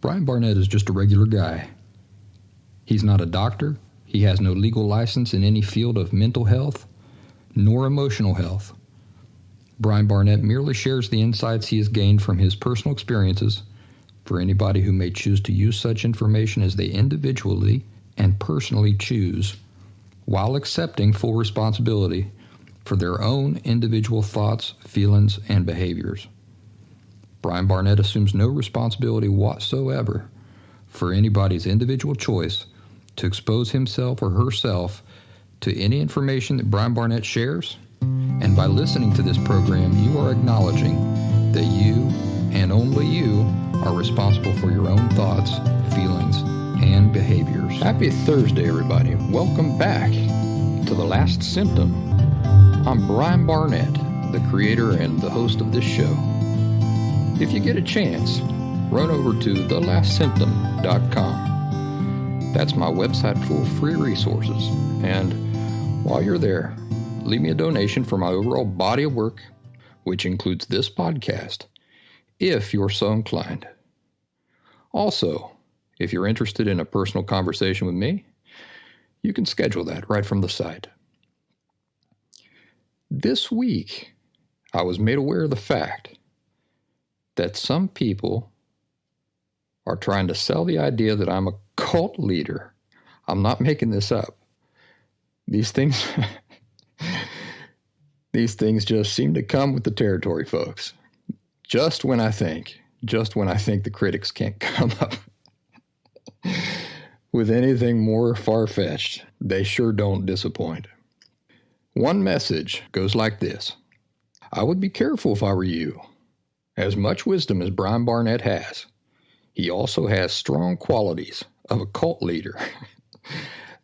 Brian Barnett is just a regular guy. He's not a doctor. He has no legal license in any field of mental health nor emotional health. Brian Barnett merely shares the insights he has gained from his personal experiences for anybody who may choose to use such information as they individually and personally choose, while accepting full responsibility for their own individual thoughts, feelings, and behaviors. Brian Barnett assumes no responsibility whatsoever for anybody's individual choice to expose himself or herself to any information that Brian Barnett shares. And by listening to this program, you are acknowledging that you and only you are responsible for your own thoughts, feelings, and behaviors. Happy Thursday, everybody. Welcome back to The Last Symptom. I'm Brian Barnett, the creator and the host of this show. If you get a chance, run over to thelastsymptom.com. That's my website full of free resources. And while you're there, leave me a donation for my overall body of work, which includes this podcast, if you're so inclined. Also, if you're interested in a personal conversation with me, you can schedule that right from the site. This week, I was made aware of the fact that some people are trying to sell the idea that I'm a cult leader. I'm not making this up. These things just seem to come with the territory, folks. Just when I think the critics can't come up with anything more far-fetched, they sure don't disappoint. One message goes like this: I would be careful if I were you. As much wisdom as Brian Barnett has, he also has strong qualities of a cult leader.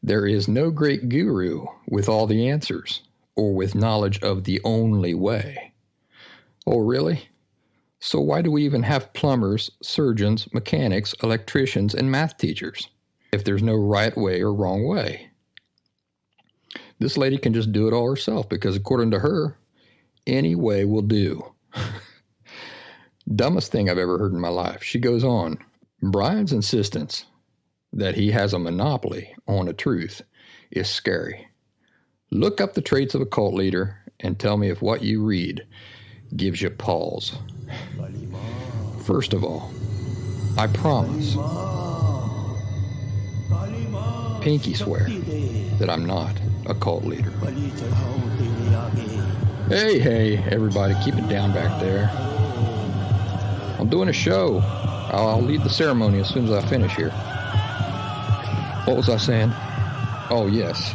There is no great guru with all the answers or with knowledge of the only way. Oh, really? So why do we even have plumbers, surgeons, mechanics, electricians, and math teachers if there's no right way or wrong way? This lady can just do it all herself because, according to her, any way will do. Dumbest thing I've ever heard in my life. She goes on, Brian's insistence that he has a monopoly on the truth is scary. Look up the traits of a cult leader and tell me if what you read gives you pause. First of all, I promise, pinky swear, that I'm not a cult leader. Hey, everybody, keep it down back there. I'm doing a show. I'll lead the ceremony as soon as I finish here. What was I saying? Oh, yes.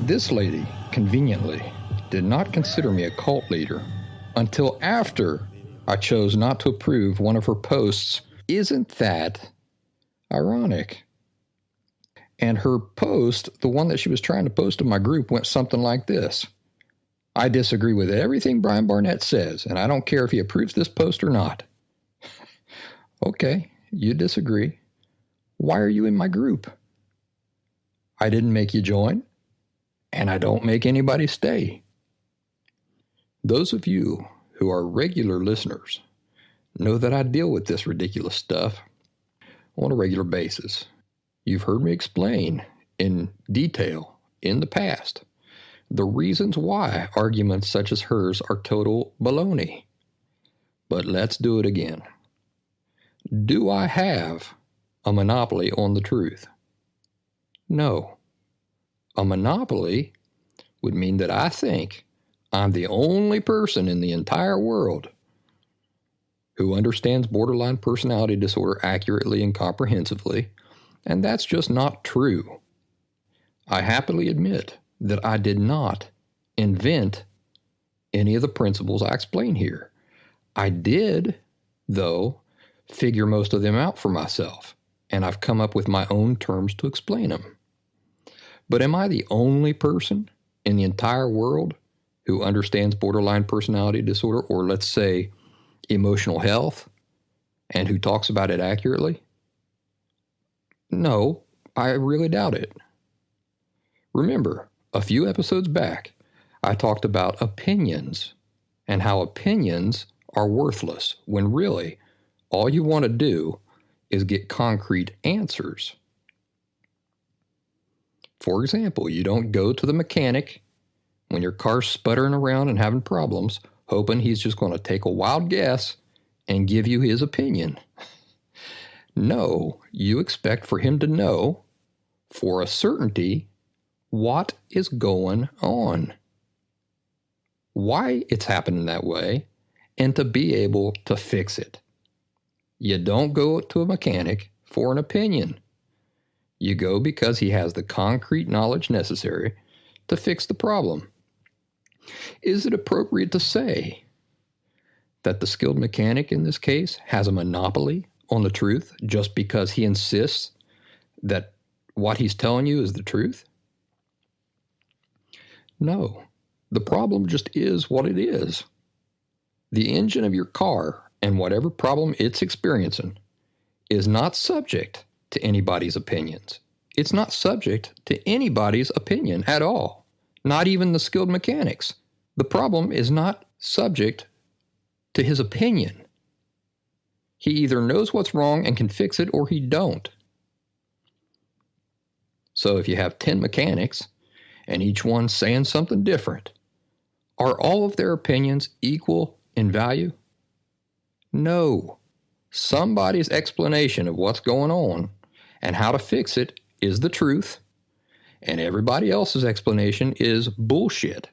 This lady, conveniently, did not consider me a cult leader until after I chose not to approve one of her posts. Isn't that ironic? And her post, the one that she was trying to post in my group, went something like this: I disagree with everything Brian Barnett says, and I don't care if he approves this post or not. Okay, you disagree. Why are you in my group? I didn't make you join, and I don't make anybody stay. Those of you who are regular listeners know that I deal with this ridiculous stuff on a regular basis. You've heard me explain in detail in the past the reasons why arguments such as hers are total baloney. But let's do it again. Do I have a monopoly on the truth? No. A monopoly would mean that I think I'm the only person in the entire world who understands borderline personality disorder accurately and comprehensively, and that's just not true. I happily admit that I did not invent any of the principles I explain here. I did, though, figure most of them out for myself, and I've come up with my own terms to explain them. But am I the only person in the entire world who understands borderline personality disorder, or let's say emotional health, and who talks about it accurately? No, I really doubt it. Remember, a few episodes back, I talked about opinions and how opinions are worthless when really all you want to do is get concrete answers. For example, you don't go to the mechanic when your car's sputtering around and having problems, hoping he's just going to take a wild guess and give you his opinion. No, you expect for him to know, for a certainty, what is going on, why it's happening that way, and to be able to fix it. You don't go to a mechanic for an opinion. You go because he has the concrete knowledge necessary to fix the problem. Is it appropriate to say that the skilled mechanic in this case has a monopoly on the truth just because he insists that what he's telling you is the truth? No. The problem just is what it is. The engine of your car and whatever problem it's experiencing is not subject to anybody's opinions. It's not subject to anybody's opinion at all, not even the skilled mechanics. The problem is not subject to his opinion. He either knows what's wrong and can fix it or he don't. So if you have 10 mechanics and each one saying something different, are all of their opinions equal in value? No. Somebody's explanation of what's going on and how to fix it is the truth, and everybody else's explanation is bullshit.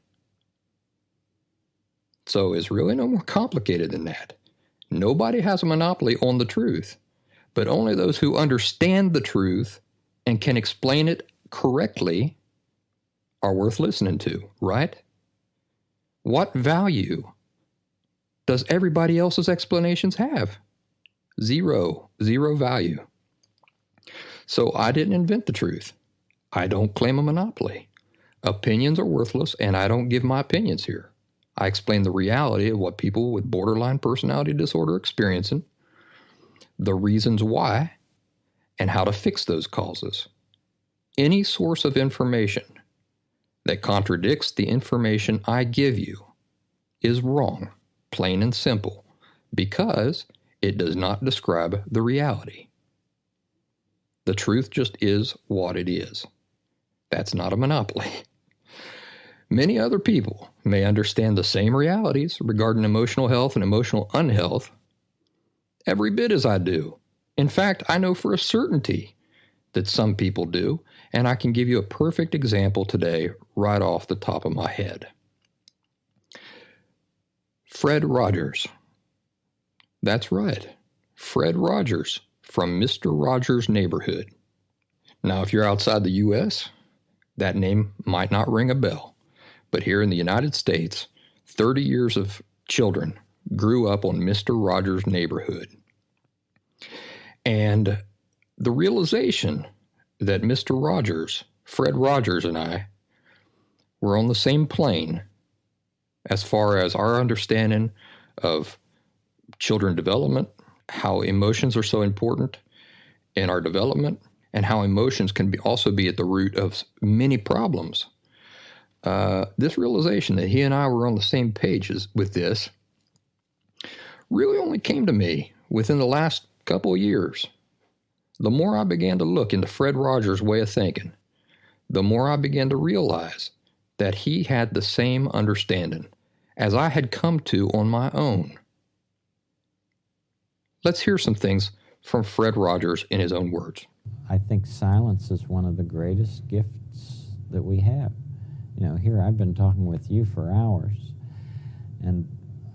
So it's really no more complicated than that. Nobody has a monopoly on the truth, but only those who understand the truth and can explain it correctly are worth listening to, right? What value does everybody else's explanations have? Zero value. So I didn't invent the truth. I don't claim a monopoly. Opinions are worthless, and I don't give my opinions here. I explain the reality of what people with borderline personality disorder are experiencing, the reasons why, and how to fix those causes. Any source of information that contradicts the information I give you is wrong, plain and simple, because it does not describe the reality. The truth just is what it is. That's not a monopoly. Many other people may understand the same realities regarding emotional health and emotional unhealth every bit as I do. In fact, I know for a certainty that some people do, and I can give you a perfect example today right off the top of my head. Fred Rogers. That's right, Fred Rogers from Mr. Rogers' Neighborhood. Now, if you're outside the U.S., that name might not ring a bell. But here in the United States, 30 years of children grew up on Mr. Rogers' Neighborhood. And the realization that Mr. Rogers, Fred Rogers, and I were on the same plane as far as our understanding of children development, how emotions are so important in our development, and how emotions can also be at the root of many problems. This realization that he and I were on the same page with this really only came to me within the last couple of years. The more I began to look into Fred Rogers' way of thinking, the more I began to realize that he had the same understanding as I had come to on my own. Let's hear some things from Fred Rogers in his own words. I think silence is one of the greatest gifts that we have. You know, here I've been talking with you for hours, and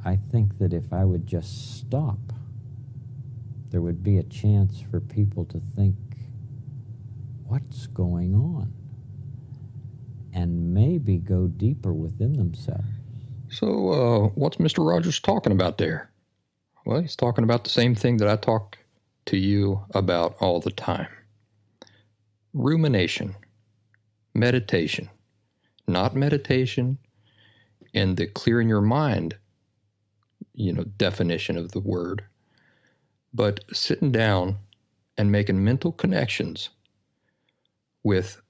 I think that if I would just stop, there would be a chance for people to think, what's going on? And maybe go deeper within themselves. So, what's Mr. Rogers talking about there? Well, he's talking about the same thing that I talk to you about all the time. Rumination, meditation. Not meditation in the clearing your mind, definition of the word, but sitting down and making mental connections with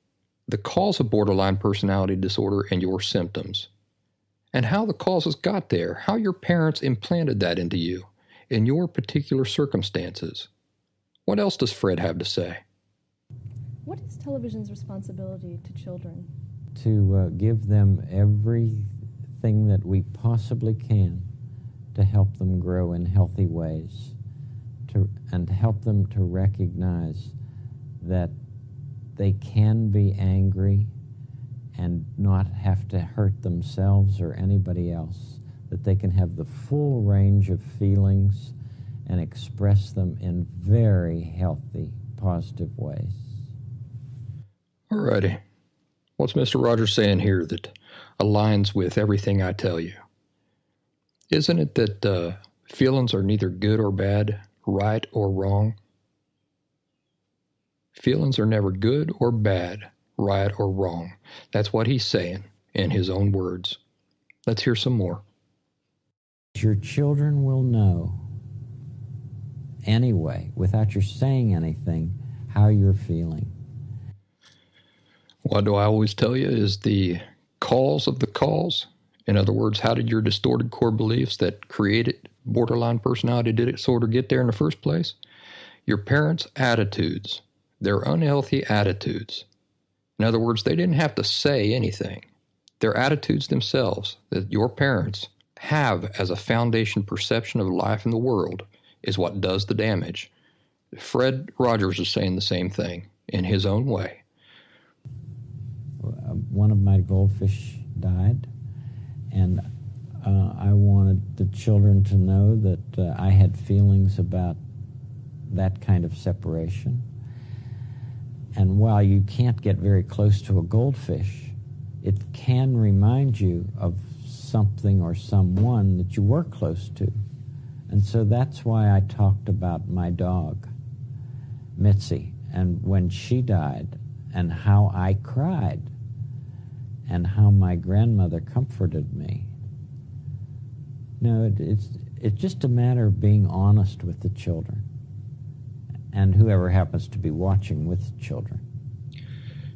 the cause of borderline personality disorder and your symptoms, and how the causes got there, how your parents implanted that into you in your particular circumstances, What else does Fred have to say? What is television's responsibility to children? To give them everything that we possibly can to help them grow in healthy ways, and to help them to recognize that they can be angry and not have to hurt themselves or anybody else, that they can have the full range of feelings and express them in very healthy, positive ways. All righty. What's Mr. Rogers saying here that aligns with everything I tell you? Isn't it that feelings are neither good or bad, right or wrong? Feelings are never good or bad, right or wrong. That's what he's saying in his own words. Let's hear some more. Your children will know anyway, without your saying anything, how you're feeling. What do I always tell you is the cause of the cause. In other words, how did your distorted core beliefs that created borderline personality disorder get there in the first place? Your parents' attitudes, their unhealthy attitudes. In other words, they didn't have to say anything. Their attitudes themselves that your parents have as a foundation perception of life in the world is what does the damage. Fred Rogers is saying the same thing in his own way. One of my goldfish died, and I wanted the children to know that I had feelings about that kind of separation. And while you can't get very close to a goldfish, it can remind you of something or someone that you were close to. And so that's why I talked about my dog, Mitzi, and when she died, and how I cried, and how my grandmother comforted me. No, it's just a matter of being honest with the children, and whoever happens to be watching with the children.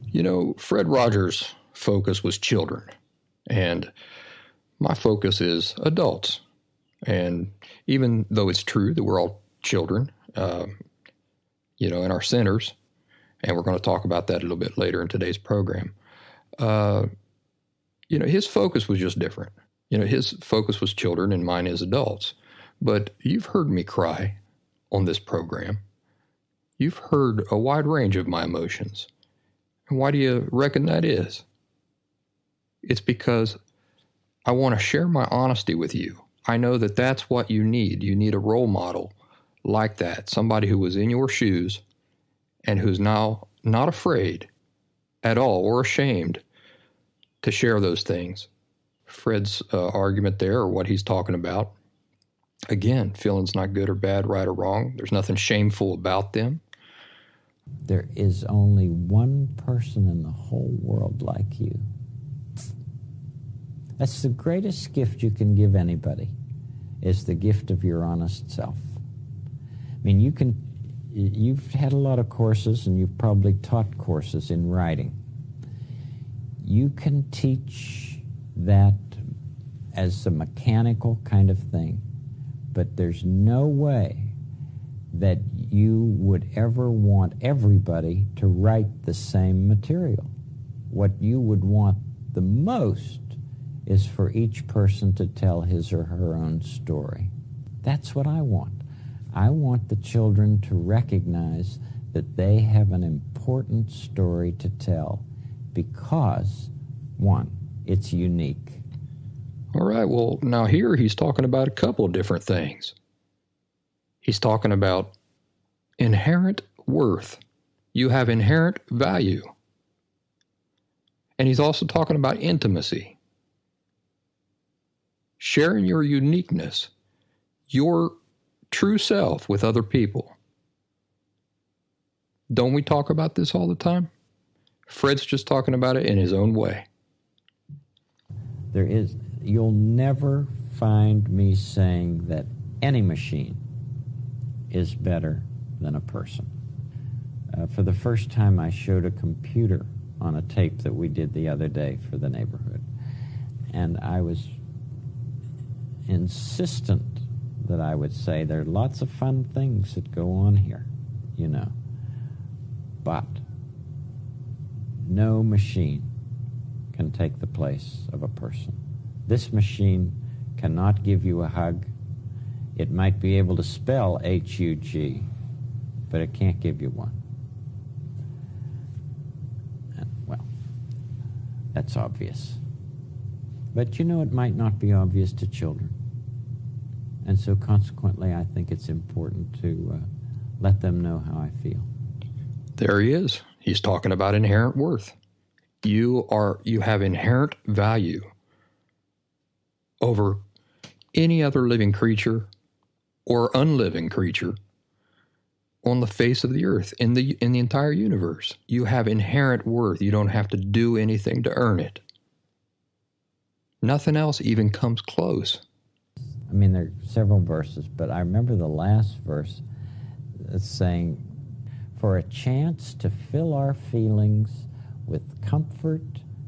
You know, Fred Rogers' focus was children, and my focus is adults. And even though it's true that we're all children, in our centers, and we're going to talk about that a little bit later in today's program, his focus was just different. His focus was children and mine is adults. But you've heard me cry on this program. You've heard a wide range of my emotions. And why do you reckon that is? It's because I want to share my honesty with you. I know that that's what you need. You need a role model like that, somebody who was in your shoes and who's now not afraid at all or ashamed to share those things. Fred's argument there, or what he's talking about, again, feelings not good or bad, right or wrong. There's nothing shameful about them. There is only one person in the whole world like you. That's the greatest gift you can give anybody, is the gift of your honest self. I mean, you've had a lot of courses, and you've probably taught courses in writing. You can teach that as a mechanical kind of thing, but there's no way that you would ever want everybody to write the same material. What you would want the most is for each person to tell his or her own story. That's what I want. I want the children to recognize that they have an important story to tell because, one, it's unique. All right, well, now here he's talking about a couple of different things. He's talking about inherent worth. You have inherent value. And he's also talking about intimacy. Sharing your uniqueness, your true self with other people. Don't we talk about this all the time? Fred's just talking about it in his own way. You'll never find me saying that any machine is better than a person. For the first time, I showed a computer on a tape that we did the other day for the neighborhood. And I was insistent that I would say there are lots of fun things that go on here. you know. But no machine can take the place of a person. This machine cannot give you a hug. It might be able to spell H-U-G, but it can't give you one. And, well, that's obvious. But you know, it might not be obvious to children. And so consequently, I think it's important to let them know how I feel. There he is. He's talking about inherent worth. You have inherent value over any other living creature or unliving creature on the face of the earth, in the entire universe. You have inherent worth. You don't have to do anything to earn it. Nothing else even comes close. I mean, there are several verses, but I remember the last verse saying, for a chance to fill our feelings with comfort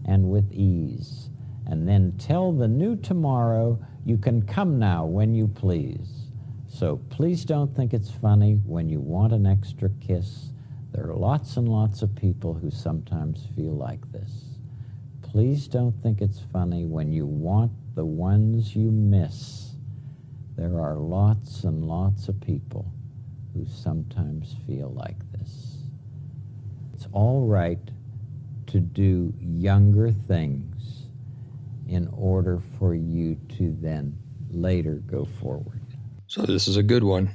and with ease, and then tell the new tomorrow, you can come now when you please. So please don't think it's funny when you want an extra kiss. There are lots and lots of people who sometimes feel like this. Please don't think it's funny when you want the ones you miss. There are lots and lots of people who sometimes feel like this. It's all right to do younger things in order for you to then later go forward. So this is a good one.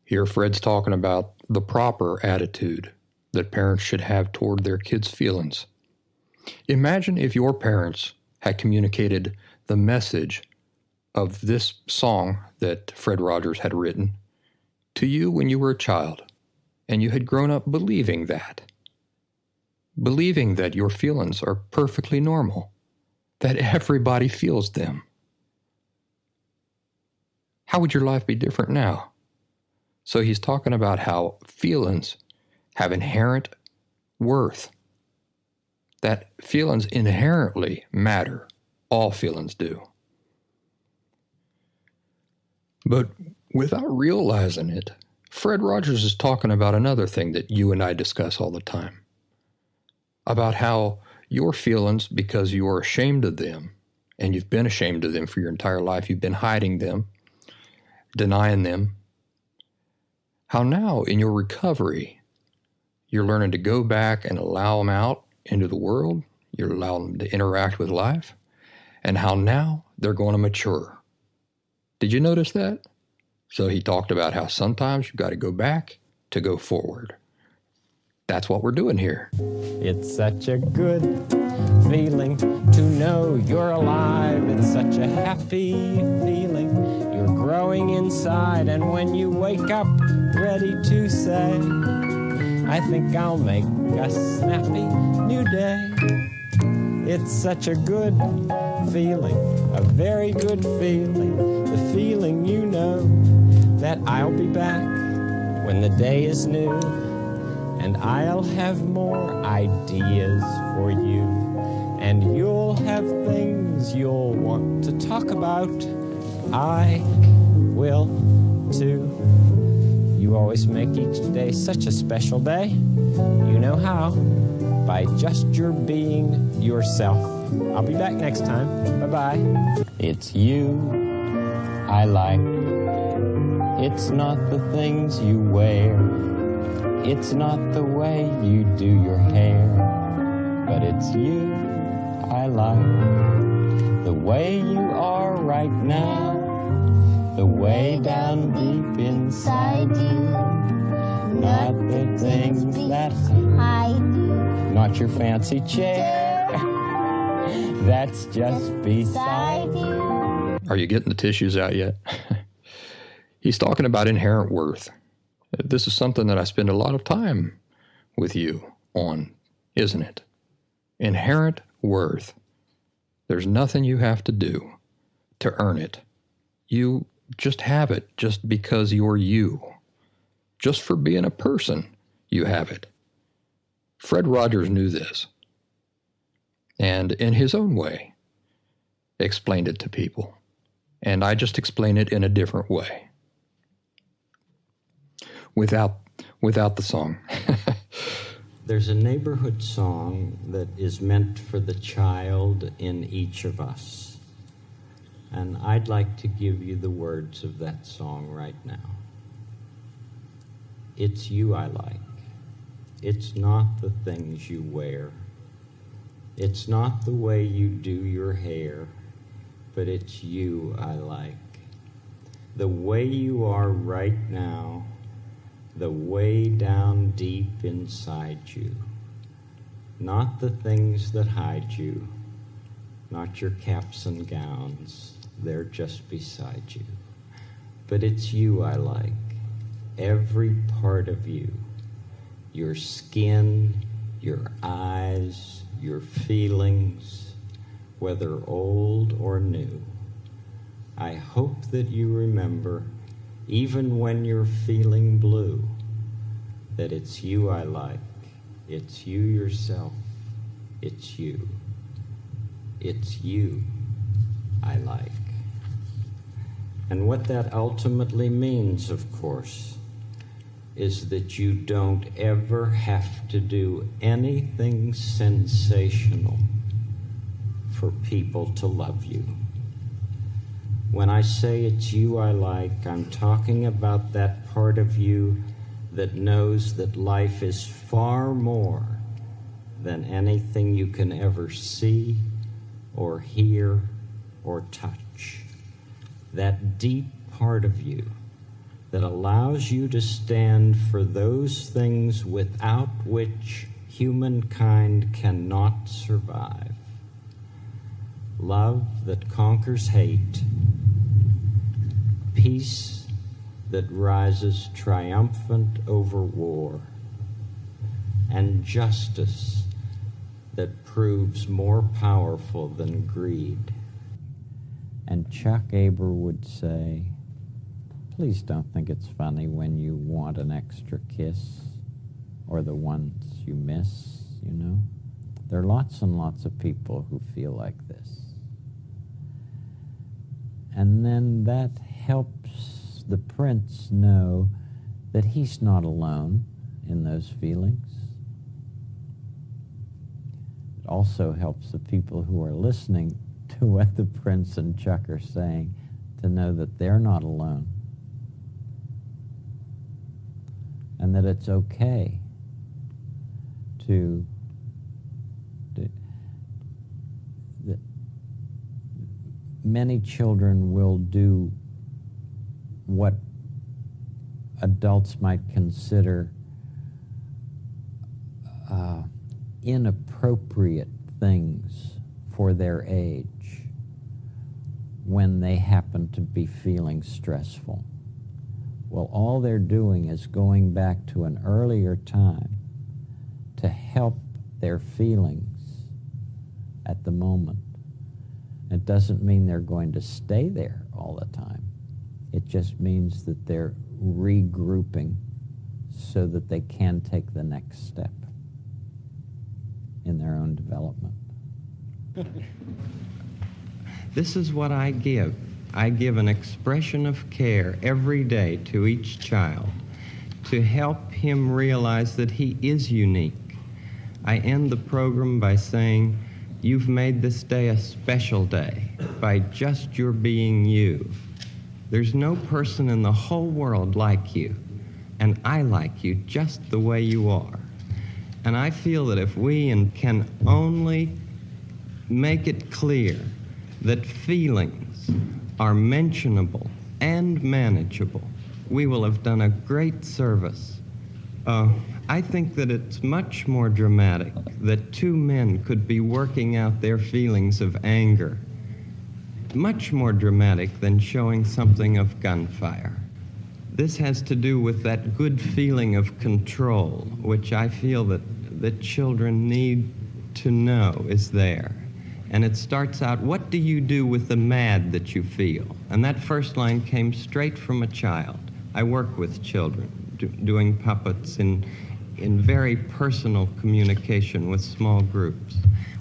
Here Fred's talking about the proper attitude that parents should have toward their kids' feelings. Imagine if your parents had communicated the message of this song that Fred Rogers had written to you when you were a child, and you had grown up believing that your feelings are perfectly normal, that everybody feels them. How would your life be different now? So he's talking about how feelings have inherent worth, that feelings inherently matter. All feelings do. But without realizing it, Fred Rogers is talking about another thing that you and I discuss all the time, about how your feelings, because you are ashamed of them, and you've been ashamed of them for your entire life, you've been hiding them, denying them, how now in your recovery, you're learning to go back and allow them out into the world, you're allowing them to interact with life, and how now they're going to mature. Did you notice that? So he talked about how sometimes you've got to go back to go forward. That's what we're doing here. It's such a good feeling to know you're alive. It's such a happy feeling. You're growing inside, and when you wake up ready to say, I think I'll make a snappy new day. It's such a good feeling, a very good feeling. The feeling you know that I'll be back when the day is new, and I'll have more ideas for you, and you'll have things you'll want to talk about. I will too. You always make each day such a special day. You know how. By just your being yourself. I'll be back next time. Bye-bye. It's you I like. It's not the things you wear. It's not the way you do your hair. But it's you I like. The way you are right now. The way down deep inside you. Not the things that hide you. Not your fancy chair. That's just beside you. Are you getting the tissues out yet? He's talking about inherent worth. This is something that I spend a lot of time with you on, isn't it? Inherent worth. There's nothing you have to do to earn it. You just have it just because you're you. Just for being a person, you have it. Fred Rogers knew this, and in his own way, explained it to people. And I just explain it in a different way. Without without the song. There's a neighborhood song that is meant for the child in each of us. And I'd like to give you the words of that song right now. It's you I like. It's not the things you wear. It's not the way you do your hair, but it's you I like. The way you are right now, the way down deep inside you. Not the things that hide you, not your caps and gowns, they're just beside you. But it's you I like, every part of you. Your skin, your eyes, your feelings, whether old or new. I hope that you remember, even when you're feeling blue, that it's you I like, it's you yourself, it's you. It's you I like. And what that ultimately means, of course, is that you don't ever have to do anything sensational for people to love you. When I say it's you I like, I'm talking about that part of you that knows that life is far more than anything you can ever see or hear or touch. That deep part of you that allows you to stand for those things without which humankind cannot survive. Love that conquers hate, peace that rises triumphant over war, and justice that proves more powerful than greed. And Chuck Aber would say, please don't think it's funny when you want an extra kiss or the ones you miss, you know. There are lots and lots of people who feel like this. And then that helps the prince know that he's not alone in those feelings. It also helps the people who are listening to what the prince and Chuck are saying to know that they're not alone and that it's okay to that many children will do what adults might consider inappropriate things for their age when they happen to be feeling stressful. Well, all they're doing is going back to an earlier time to help their feelings at the moment. It doesn't mean they're going to stay there all the time. It just means that they're regrouping so that they can take the next step in their own development. This is what I give. I give an expression of care every day to each child to help him realize that he is unique. I end the program by saying, you've made this day a special day by just your being you. There's no person in the whole world like you, and I like you just the way you are. And I feel that if we can only make it clear that feelings are mentionable and manageable, we will have done a great service. I think that it's much more dramatic that two men could be working out their feelings of anger. Much more dramatic than showing something of gunfire. This has to do with that good feeling of control, which I feel that children need to know is there. And it starts out, what do you do with the mad that you feel? And that first line came straight from a child. I work with children, doing puppets in very personal communication with small groups.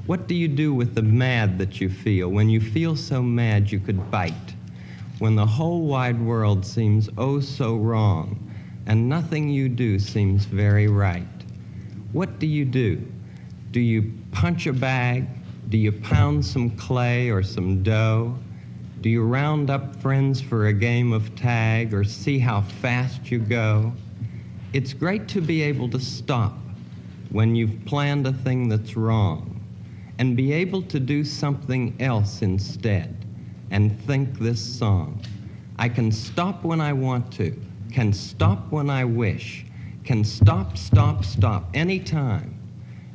What do you do with the mad that you feel? When you feel so mad you could bite. When the whole wide world seems oh so wrong, and nothing you do seems very right. What do? Do you punch a bag? Do you pound some clay or some dough? Do you round up friends for a game of tag or see how fast you go? It's great to be able to stop when you've planned a thing that's wrong and be able to do something else instead and think this song. I can stop when I want to, can stop when I wish, can stop, anytime.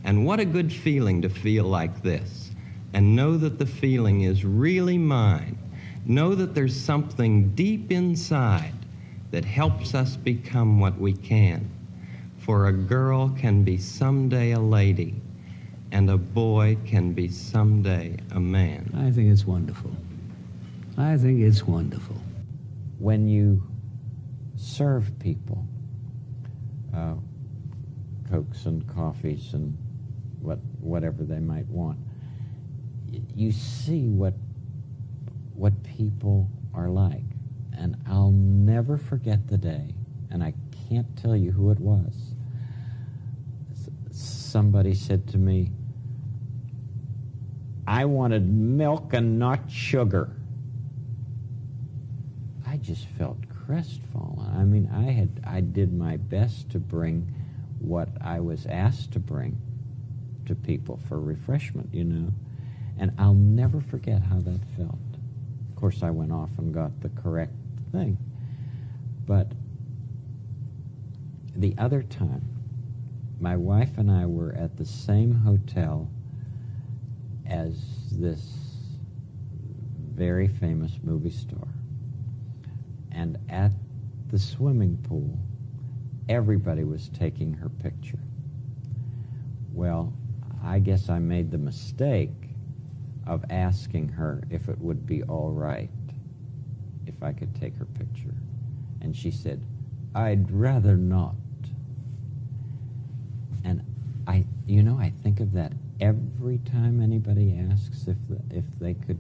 And what a good feeling to feel like this and know that the feeling is really mine. Know that there's something deep inside that helps us become what we can. For a girl can be someday a lady, and a boy can be someday a man. I think it's wonderful. I think it's wonderful. When you serve people Cokes and coffees and whatever they might want, you see what people are like. And I'll never forget the day, and I can't tell you who it was. Somebody said to me, "I wanted milk and not sugar." I just felt crestfallen. I mean, I did my best to bring what I was asked to bring to people for refreshment, you know. And I'll never forget how that felt. Of course, I went off and got the correct thing. But the other time, my wife and I were at the same hotel as this very famous movie star. And at the swimming pool, everybody was taking her picture. Well, I guess I made the mistake of asking her if it would be all right if I could take her picture. And she said, "I'd rather not." And I think of that every time anybody asks if they could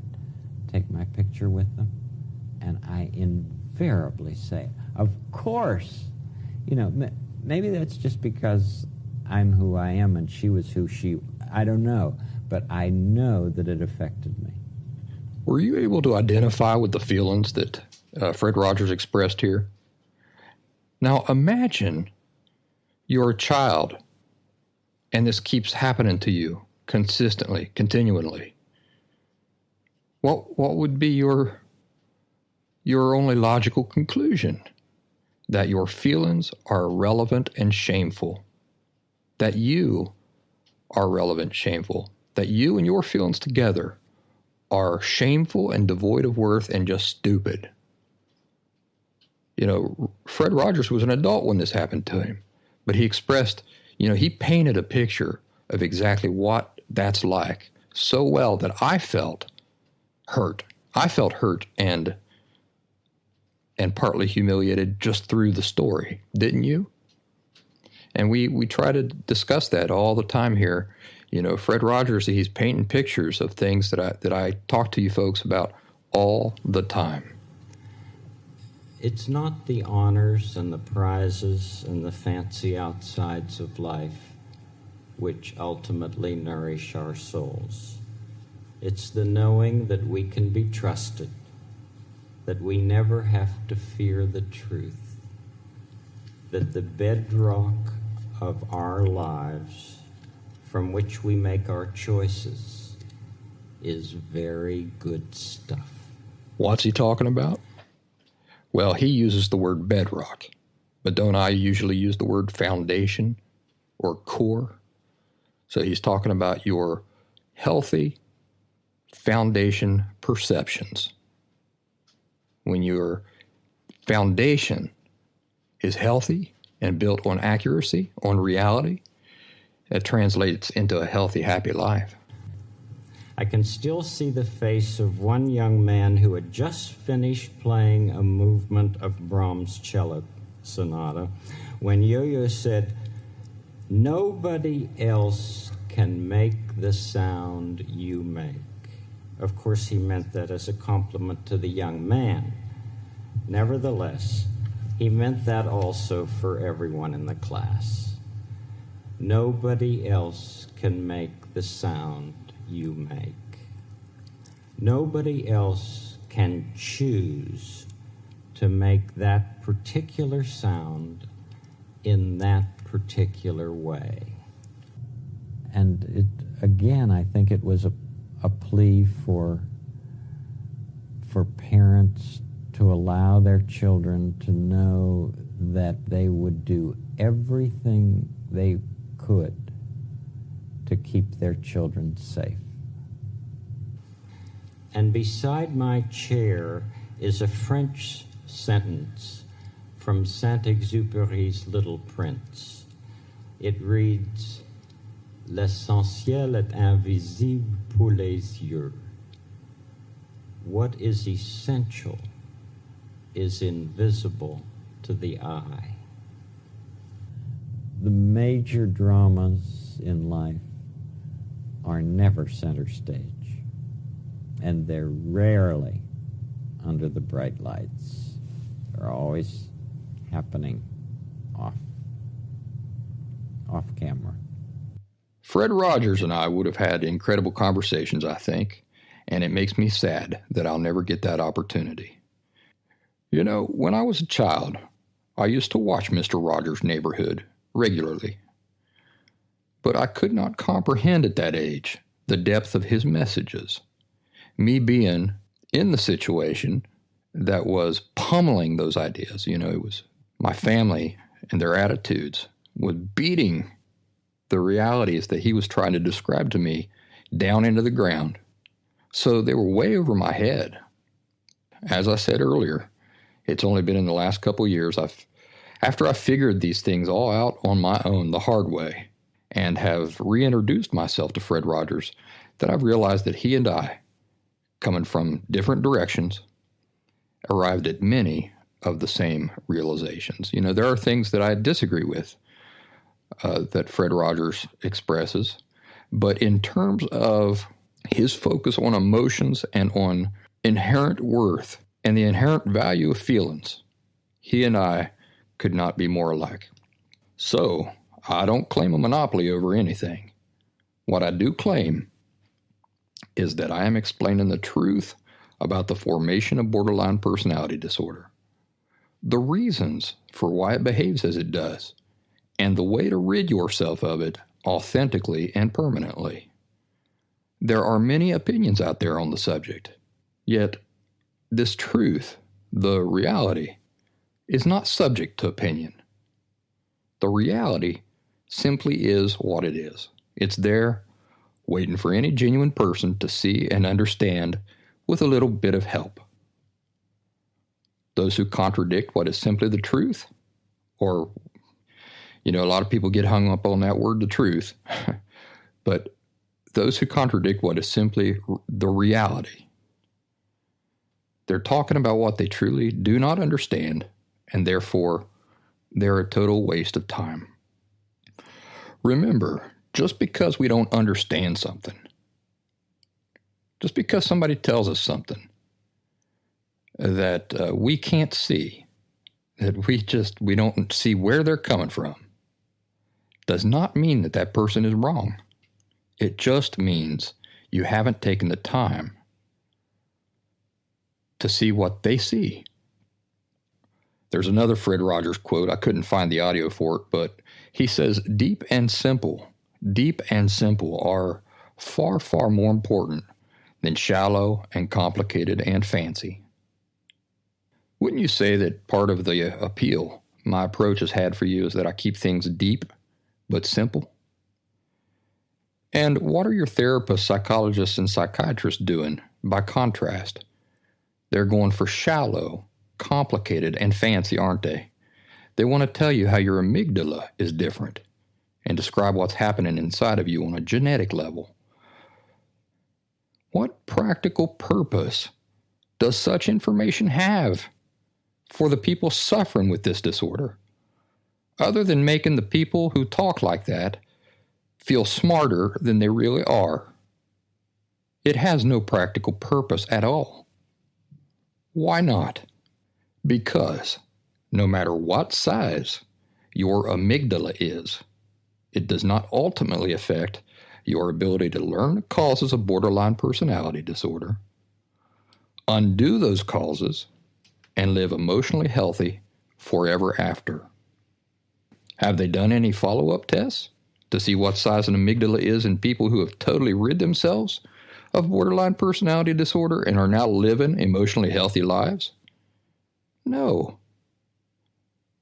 take my picture with them. And I invariably say, "Of course." You know, maybe that's just because I'm who I am and she was who I don't know, but I know that it affected me. Were you able to identify with the feelings that Fred Rogers expressed here? Now imagine you're a child and this keeps happening to you consistently, continually. What would be your only logical conclusion? That your feelings are irrelevant and shameful. That you are relevant, shameful. That you and your feelings together are shameful and devoid of worth and just stupid. You know, Fred Rogers was an adult when this happened to him, but he expressed, he painted a picture of exactly what that's like so well that I felt hurt. I felt hurt and partly humiliated just through the story, didn't you? And we try to discuss that all the time here. Fred Rogers, he's painting pictures of things that I talk to you folks about all the time. It's not the honors and the prizes and the fancy outsides of life which ultimately nourish our souls. It's the knowing that we can be trusted, that we never have to fear the truth, that the bedrock of our lives from which we make our choices is very good stuff. What's he talking about? Well, he uses the word bedrock, but don't I usually use the word foundation or core? So he's talking about your healthy foundation perceptions. When your foundation is healthy and built on accuracy, on reality, it translates into a healthy, happy life. I can still see the face of one young man who had just finished playing a movement of Brahms' cello sonata when Yo-Yo said, "Nobody else can make the sound you make." Of course, he meant that as a compliment to the young man. Nevertheless, he meant that also for everyone in the class. Nobody else can make the sound you make. Nobody else can choose to make that particular sound in that particular way. And it, again, I think it was a plea for parents to allow their children to know that they would do everything they could to keep their children safe. And beside my chair is a French sentence from Saint-Exupéry's Little Prince. It reads, "L'essentiel est invisible pour les yeux." What is essential is invisible to the eye. The major dramas in life are never center stage, and they're rarely under the bright lights. They're always happening off camera. Fred Rogers and I would have had incredible conversations, I think, and it makes me sad that I'll never get that opportunity. You know, when I was a child, I used to watch Mr. Rogers' Neighborhood regularly, but I could not comprehend at that age the depth of his messages. Me being in the situation that was pummeling those ideas, you know, it was my family and their attitudes was beating the realities that he was trying to describe to me down into the ground. So they were way over my head. As I said earlier, it's only been in the last couple of years after I figured these things all out on my own the hard way and have reintroduced myself to Fred Rogers, that I've realized that he and I, coming from different directions, arrived at many of the same realizations. You know, there are things that I disagree with that Fred Rogers expresses, but in terms of his focus on emotions and on inherent worth and the inherent value of feelings, he and I could not be more alike. So, I don't claim a monopoly over anything. What I do claim is that I am explaining the truth about the formation of borderline personality disorder, the reasons for why it behaves as it does, and the way to rid yourself of it authentically and permanently. There are many opinions out there on the subject, yet this truth, the reality, is not subject to opinion. The reality simply is what it is. It's there, waiting for any genuine person to see and understand with a little bit of help. Those who contradict what is simply the truth, or, you know, a lot of people get hung up on that word, the truth, but those who contradict what is simply the reality, they're talking about what they truly do not understand, and therefore they're a total waste of time. Remember, just because we don't understand something, just because somebody tells us something that we can't see, that we don't see where they're coming from, does not mean that that person is wrong. It just means you haven't taken the time to see what they see. There's another Fred Rogers quote. I couldn't find the audio for it, but he says, deep and simple are far, far more important than shallow and complicated and fancy. Wouldn't you say that part of the appeal my approach has had for you is that I keep things deep but simple? And what are your therapists, psychologists, and psychiatrists doing by contrast? They're going for shallow, complicated, and fancy, aren't they? They want to tell you how your amygdala is different and describe what's happening inside of you on a genetic level. What practical purpose does such information have for the people suffering with this disorder, other than making the people who talk like that feel smarter than they really are? It has no practical purpose at all. Why not? Because no matter what size your amygdala is, it does not ultimately affect your ability to learn the causes of borderline personality disorder, undo those causes, and live emotionally healthy forever after. Have they done any follow-up tests to see what size an amygdala is in people who have totally rid themselves of borderline personality disorder and are now living emotionally healthy lives? No.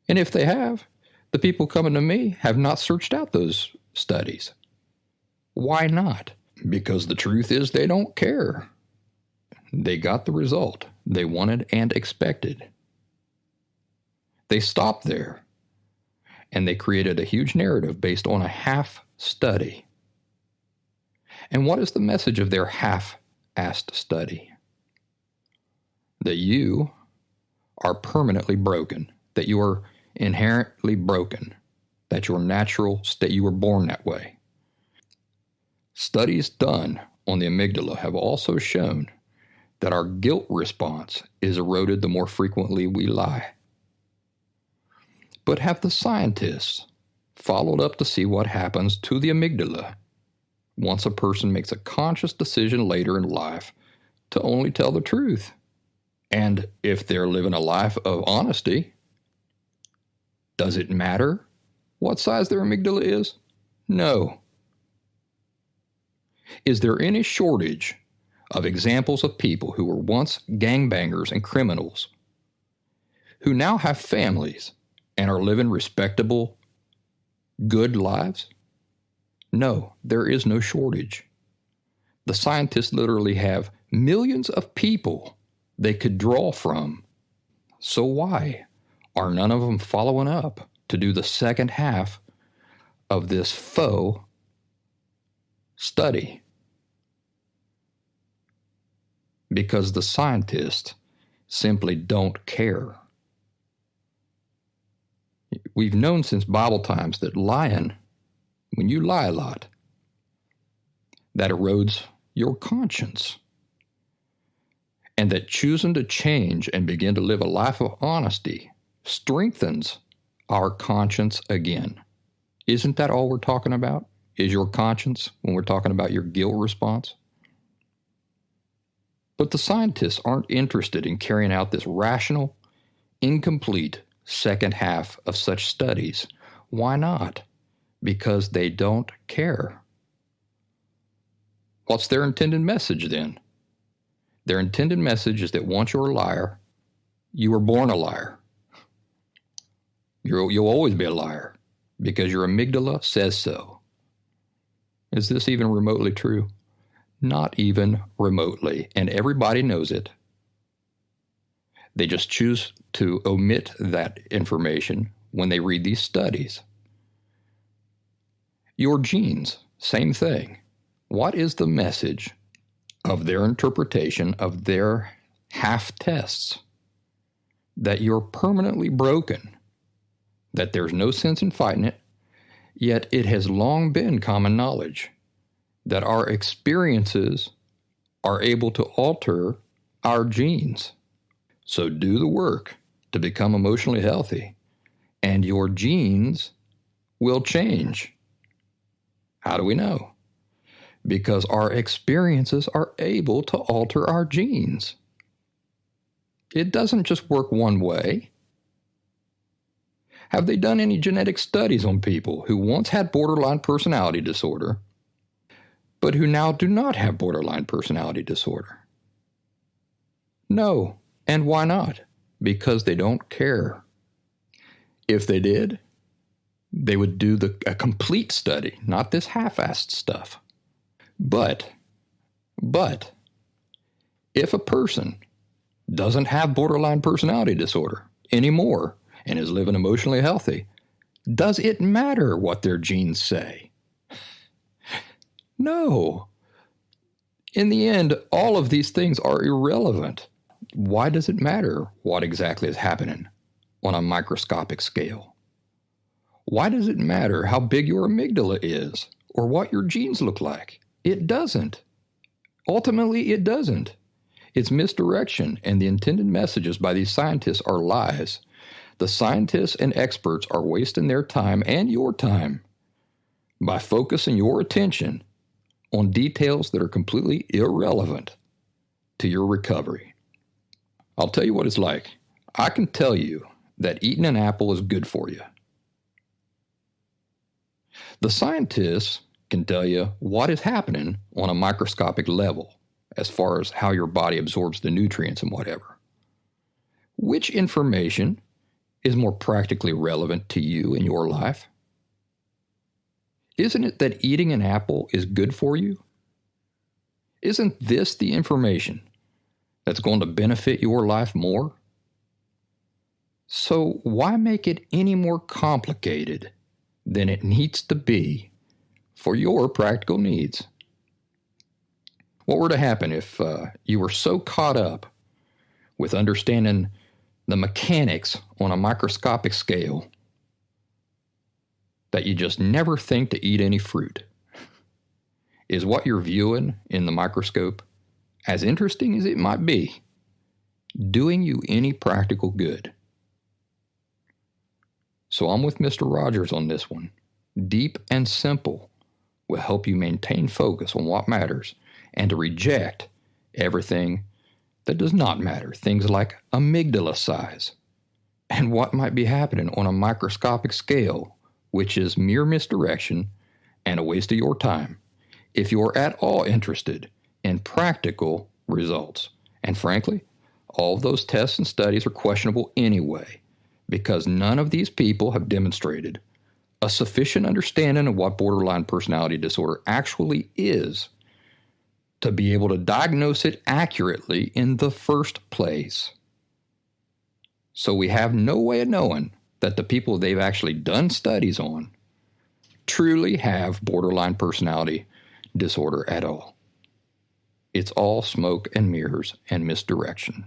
And if they have, the people coming to me have not searched out those studies. Why not? Because the truth is they don't care. They got the result they wanted and expected. They stopped there, and they created a huge narrative based on a half study. And what is the message of their half-assed study? That you are permanently broken, that you are inherently broken, that your natural state, you were born that way. Studies done on the amygdala have also shown that our guilt response is eroded the more frequently we lie. But have the scientists followed up to see what happens to the amygdala once a person makes a conscious decision later in life to only tell the truth? And if they're living a life of honesty, does it matter what size their amygdala is? No. Is there any shortage of examples of people who were once gangbangers and criminals who now have families and are living respectable, good lives? No, there is no shortage. The scientists literally have millions of people they could draw from. So why are none of them following up to do the second half of this faux study? Because the scientists simply don't care. We've known since Bible times that lying, when you lie a lot, that erodes your conscience. And that choosing to change and begin to live a life of honesty strengthens our conscience again. Isn't that all we're talking about? Is your conscience when we're talking about your guilt response? But the scientists aren't interested in carrying out this rational, incomplete second half of such studies. Why not? Because they don't care. What's their intended message then? Their intended message is that once you're a liar, you were born a liar. You'll always be a liar because your amygdala says so. Is this even remotely true? Not even remotely, and everybody knows it. They just choose to omit that information when they read these studies. Your genes, same thing. What is the message of their interpretation of their half tests? That you're permanently broken, that there's no sense in fighting it, yet it has long been common knowledge that our experiences are able to alter our genes. So do the work to become emotionally healthy, and your genes will change. How do we know? Because our experiences are able to alter our genes. It doesn't just work one way. Have they done any genetic studies on people who once had borderline personality disorder, but who now do not have borderline personality disorder? No. And why not? Because they don't care. If they did, they would do a complete study, not this half-assed stuff. But, if a person doesn't have borderline personality disorder anymore and is living emotionally healthy, does it matter what their genes say? No. In the end, all of these things are irrelevant. Why does it matter what exactly is happening on a microscopic scale? Why does it matter how big your amygdala is or what your genes look like? It doesn't. Ultimately, it doesn't. It's misdirection, and the intended messages by these scientists are lies The scientists and experts are wasting their time and your time by focusing your attention on details that are completely irrelevant to your recovery. I'll tell you what it's like. I can tell you that eating an apple is good for you. The scientists can tell you what is happening on a microscopic level as far as how your body absorbs the nutrients and whatever. Which information is more practically relevant to you in your life? Isn't it that eating an apple is good for you? Isn't this the information that's going to benefit your life more? So why make it any more complicated than it needs to be for your practical needs? What were to happen if you were so caught up with understanding the mechanics on a microscopic scale that you just never think to eat any fruit? Is what you're viewing in the microscope, as interesting as it might be, doing you any practical good? So I'm with Mr. Rogers on this one. Deep and simple will help you maintain focus on what matters and to reject everything that does not matter. Things like amygdala size and what might be happening on a microscopic scale, which is mere misdirection and a waste of your time if you're at all interested in practical results. And frankly, all of those tests and studies are questionable anyway, because none of these people have demonstrated a sufficient understanding of what borderline personality disorder actually is to be able to diagnose it accurately in the first place. So we have no way of knowing that the people they've actually done studies on truly have borderline personality disorder at all. It's all smoke and mirrors and misdirection.